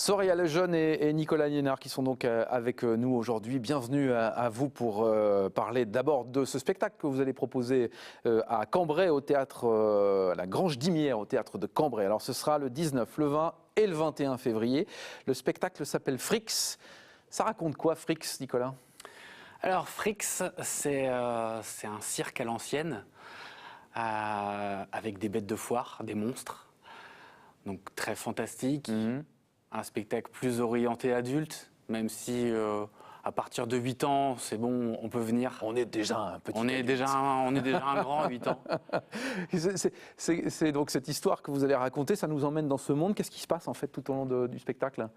Soraya Lejeune et Nicolas Liénard qui sont donc avec nous aujourd'hui. Bienvenue à vous pour parler d'abord de ce spectacle que vous allez proposer à Cambrai, au théâtre, à la Grange d'Imières, au théâtre de Cambrai. Alors ce sera le 19, le 20 et le 21 février. Le spectacle s'appelle Frix. Ça raconte quoi, Frix, Nicolas ? Alors Frix, c'est un cirque à l'ancienne, avec des bêtes de foire, des monstres, donc très fantastique. Un spectacle plus orienté adulte, même si à partir de 8 ans, c'est bon, on peut venir. On est déjà un petit on est déjà un grand à 8 ans. C'est donc cette histoire que vous allez raconter, ça nous emmène dans ce monde. Qu'est-ce qui se passe en fait tout au long du spectacle ?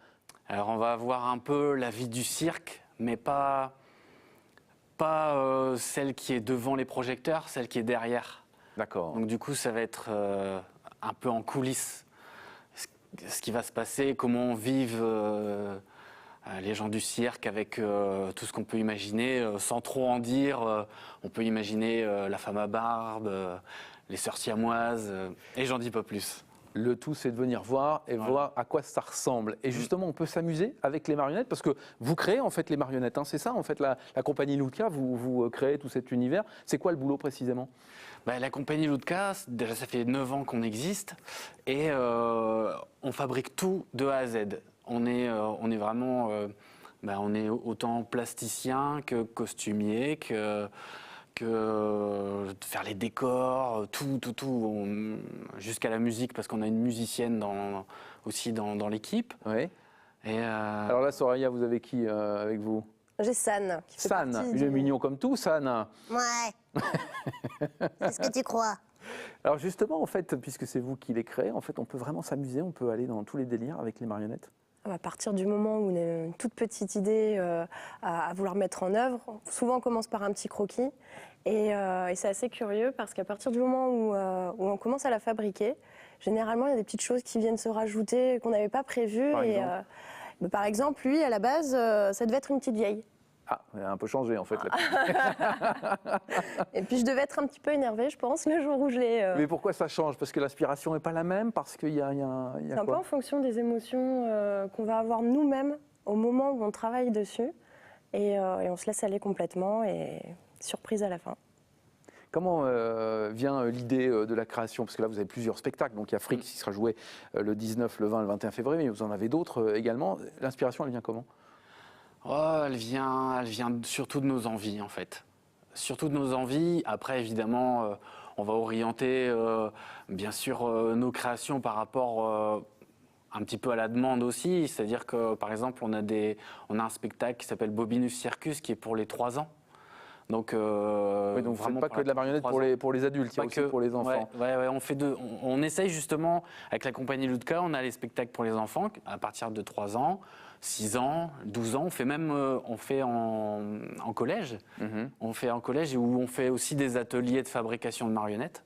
Alors on va voir un peu la vie du cirque, mais pas celle qui est devant les projecteurs, celle qui est derrière. D'accord. Donc du coup, ça va être un peu en coulisses. Ce qui va se passer, comment vivent les gens du cirque avec tout ce qu'on peut imaginer, sans trop en dire. On peut imaginer la femme à barbe, les sœurs siamoises, et j'en dis pas plus. Le tout, c'est de venir voir et voir à quoi ça ressemble. Et justement, on peut s'amuser avec les marionnettes parce que vous créez en fait les marionnettes. Hein, c'est ça, en fait, la compagnie Ludka, vous créez tout cet univers. C'est quoi le boulot précisément ? La compagnie Ludka, déjà ça fait 9 ans qu'on existe et on fabrique tout de A à Z. On est vraiment, on est autant plasticien que costumier, que faire les décors, tout, jusqu'à la musique parce qu'on a une musicienne aussi dans l'équipe. Oui. Et alors là, Soraya, vous avez qui avec vous ? J'ai San. San, il est mignon comme tout, San. Ouais. C'est ce que tu crois. Alors justement, en fait, puisque c'est vous qui les créez, en fait, on peut vraiment s'amuser, on peut aller dans tous les délires avec les marionnettes. À partir du moment où on a une toute petite idée à vouloir mettre en œuvre, souvent on commence par un petit croquis. Et c'est assez curieux parce qu'à partir du moment où on commence à la fabriquer, généralement il y a des petites choses qui viennent se rajouter qu'on n'avait pas prévues. Par exemple, lui, à la base, ça devait être une petite vieille. Ah, il a un peu changé en fait. Et puis je devais être un petit peu énervée, je pense, le jour où je l'ai... Mais pourquoi ça change ? Parce que l'aspiration n'est pas la même ? Parce qu'il y a C'est un peu en fonction des émotions qu'on va avoir nous-mêmes au moment où on travaille dessus. Et on se laisse aller complètement et surprise à la fin. Comment vient l'idée de la création ? Parce que là, vous avez plusieurs spectacles. Donc il y a Frix qui sera joué le 19, le 20, le 21 février, mais vous en avez d'autres également. L'inspiration, elle vient comment ? Elle vient surtout de nos envies, en fait. Surtout de nos envies. Après, évidemment, on va orienter, bien sûr, nos créations par rapport un petit peu à la demande aussi. C'est-à-dire que, par exemple, on a un spectacle qui s'appelle Bobinus Circus, qui est pour les 3 ans. Donc, vous ne faites pas que de la marionnette pour les adultes, il y a aussi pour les enfants. Ouais, on fait deux. On essaye justement, avec la compagnie Ludka, on a les spectacles pour les enfants à partir de 3 ans, 6 ans, 12 ans. On fait même en collège. On fait en collège où on fait aussi des ateliers de fabrication de marionnettes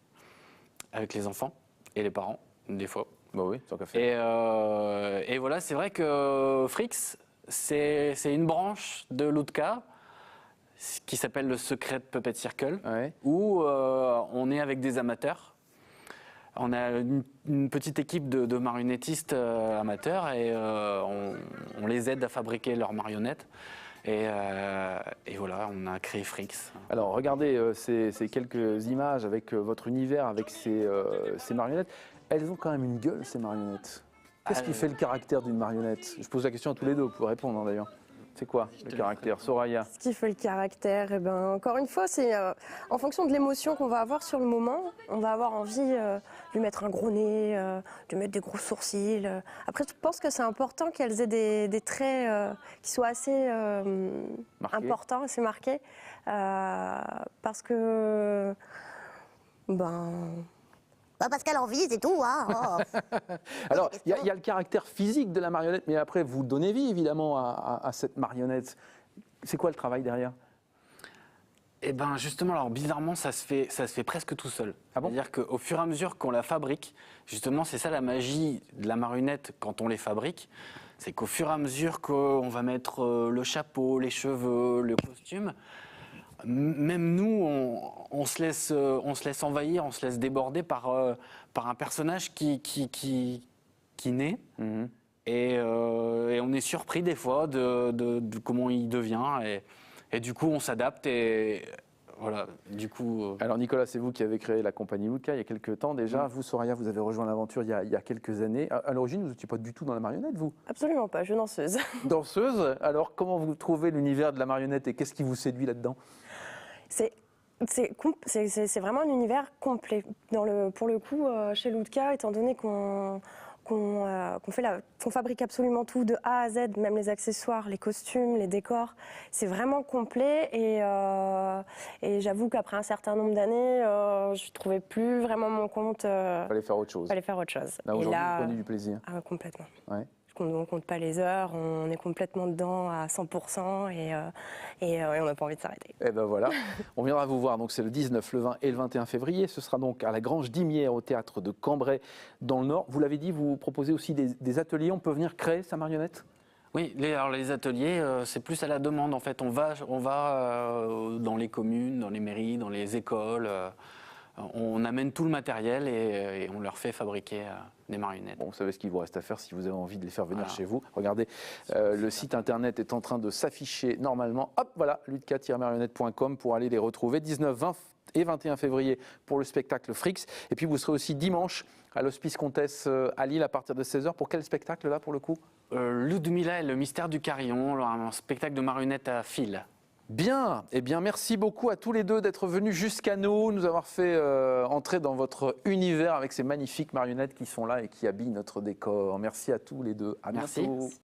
avec les enfants et les parents, des fois. Bah oui, tant qu'à faire. Et voilà, c'est vrai que Frix, c'est une branche de Ludka qui s'appelle le Secret Puppet Circle, où on est avec des amateurs. On a une petite équipe de marionnettistes amateurs et on les aide à fabriquer leurs marionnettes. Et voilà, on a créé Frix. Alors regardez ces quelques images avec votre univers, avec ces marionnettes. Elles ont quand même une gueule, ces marionnettes. Qu'est-ce qui fait le caractère d'une marionnette ? Je pose la question à tous les deux, vous pouvez répondre d'ailleurs. C'est quoi le caractère, Soraya ? Ce qui fait le caractère, encore une fois, c'est en fonction de l'émotion qu'on va avoir sur le moment. On va avoir envie de lui mettre un gros nez, de mettre des gros sourcils. Après, je pense que c'est important qu'elles aient des traits qui soient assez importants, assez marqués. Parce que... parce qu'elle a envie, c'est tout. Hein. Oh. Alors, il y a le caractère physique de la marionnette, mais après, vous donnez vie, évidemment, à cette marionnette. C'est quoi le travail derrière ? Eh bien, justement, alors bizarrement, ça se fait presque tout seul. Ah bon ? C'est-à-dire qu'au fur et à mesure qu'on la fabrique, justement, c'est ça la magie de la marionnette quand on les fabrique, c'est qu'au fur et à mesure qu'on va mettre le chapeau, les cheveux, le costume, même nous, on se laisse envahir, on se laisse déborder par un personnage qui naît Et on est surpris des fois de comment il devient. Et du coup, on s'adapte et voilà, du coup... Alors Nicolas, c'est vous qui avez créé la compagnie Lutka il y a quelques temps déjà. Oui. Vous, Soraya, vous avez rejoint l'aventure il y a quelques années. À l'origine, vous n'étiez pas du tout dans la marionnette, vous? Absolument pas, je suis danseuse. Danseuse. Alors comment vous trouvez l'univers de la marionnette et qu'est-ce qui vous séduit là-dedans? C'est vraiment un univers complet. Pour le coup, chez Lutka, étant donné qu'on fabrique absolument tout de A à Z, même les accessoires, les costumes, les décors, c'est vraiment complet. Et j'avoue qu'après un certain nombre d'années, je ne trouvais plus vraiment mon compte. Fallait faire autre chose. Fallait faire autre chose. Là, aujourd'hui, vous prenez du plaisir. Complètement. Ouais. On ne compte pas les heures, on est complètement dedans à 100% et on n'a pas envie de s'arrêter. Et ben voilà, on viendra vous voir, donc c'est le 19, le 20 et le 21 février. Ce sera donc à la Grange d'Imières au théâtre de Cambrai dans le Nord. Vous l'avez dit, vous proposez aussi des ateliers, on peut venir créer sa marionnette? Oui, les ateliers, c'est plus à la demande en fait. On va dans les communes, dans les mairies, dans les écoles. On amène tout le matériel et on leur fait fabriquer des marionnettes. Bon, vous savez ce qu'il vous reste à faire si vous avez envie de les faire venir chez vous. Regardez, le site internet est en train de s'afficher normalement. Hop, voilà, lutka-marionnette.com pour aller les retrouver. 19, 20 et 21 février pour le spectacle Frix. Et puis vous serez aussi dimanche à l'Hospice Comtesse à Lille à partir de 16h. Pour quel spectacle là pour le coup? Ludmilla et le mystère du carillon, un spectacle de marionnettes à fil. Bien, eh bien merci beaucoup à tous les deux d'être venus jusqu'à nous avoir fait entrer dans votre univers avec ces magnifiques marionnettes qui sont là et qui habillent notre décor. Merci à tous les deux, à Merci. bientôt.